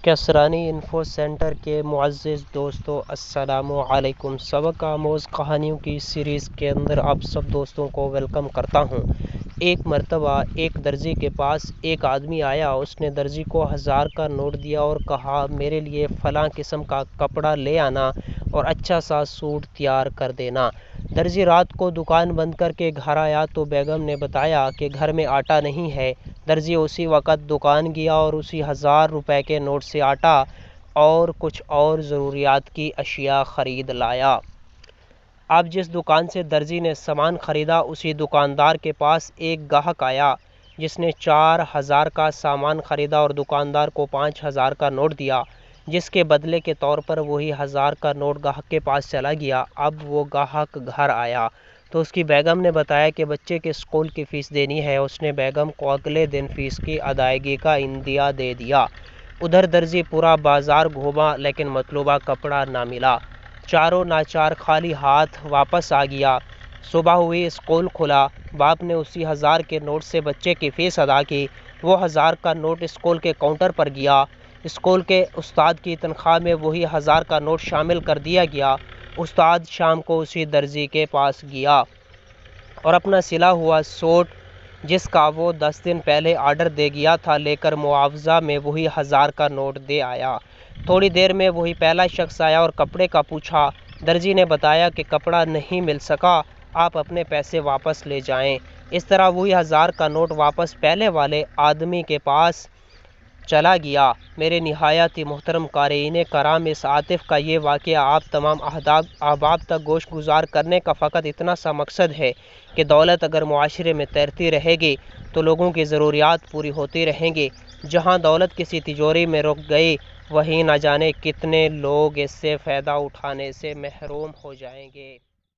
Kasrani info centre کے معزز دوستوں، السلام علیکم۔ سبق آموز کہانیوں کی سیریز کے اندر آپ سب دوستوں کو ویلکم کرتا ہوں۔ ایک مرتبہ ایک درزی کے پاس ایک آدمی آیا۔ اس نے درزی کو 1000 کا نوٹ دیا اور کہا، میرے لیے فلاں قسم کا کپڑا لے آنا اور اچھا سا سوٹ تیار کر دینا۔ درزی رات کو دکان بند کر کے گھر آیا تو بیگم نے بتایا کہ گھر میں آٹا نہیں ہے۔ درزی اسی وقت دکان گیا اور اسی 1000 روپے کے نوٹ سے آٹا اور کچھ اور ضروریات کی اشیاء خرید لایا۔ اب جس دکان سے درزی نے سامان خریدا، اسی دکاندار کے پاس ایک گاہک آیا جس نے 4000 کا سامان خریدا اور دکاندار کو 5000 کا نوٹ دیا، جس کے بدلے کے طور پر وہی 1000 کا نوٹ گاہک کے پاس چلا گیا۔ اب وہ گاہک گھر آیا تو اس کی بیگم نے بتایا کہ بچے کے اسکول کی فیس دینی ہے۔ اس نے بیگم کو اگلے دن فیس کی ادائیگی کا عندیہ دے دیا۔ ادھر درزی پورا بازار گھوما لیکن مطلوبہ کپڑا نہ ملا۔ چاروں ناچار خالی ہاتھ واپس آ گیا۔ صبح ہوئی، اسکول کھلا۔ باپ نے اسی 1000 کے نوٹ سے بچے کی فیس ادا کی۔ وہ 1000 کا نوٹ اسکول کے کاؤنٹر پر گیا۔ اسکول کے استاد کی تنخواہ میں وہی 1000 کا نوٹ شامل کر دیا گیا۔ استاد شام کو اسی درزی کے پاس گیا اور اپنا سلا ہوا سوٹ، جس کا وہ 10 دن پہلے آرڈر دے گیا تھا، لے کر معاوضہ میں وہی 1000 کا نوٹ دے آیا۔ تھوڑی دیر میں وہی پہلا شخص آیا اور کپڑے کا پوچھا۔ درزی نے بتایا کہ کپڑا نہیں مل سکا، آپ اپنے پیسے واپس لے جائیں۔ اس طرح وہی 1000 کا نوٹ واپس پہلے والے آدمی کے پاس چلا گیا۔ میرے نہایت ہی محترم قارئین کرام، اس عاطف کا یہ واقعہ آپ تمام احباب تک گوش گزار کرنے کا فقط اتنا سا مقصد ہے کہ دولت اگر معاشرے میں تیرتی رہے گی تو لوگوں کی ضروریات پوری ہوتی رہیں گی۔ جہاں دولت کسی تجوری میں رک گئی، وہیں نہ جانے کتنے لوگ اس سے فائدہ اٹھانے سے محروم ہو جائیں گے۔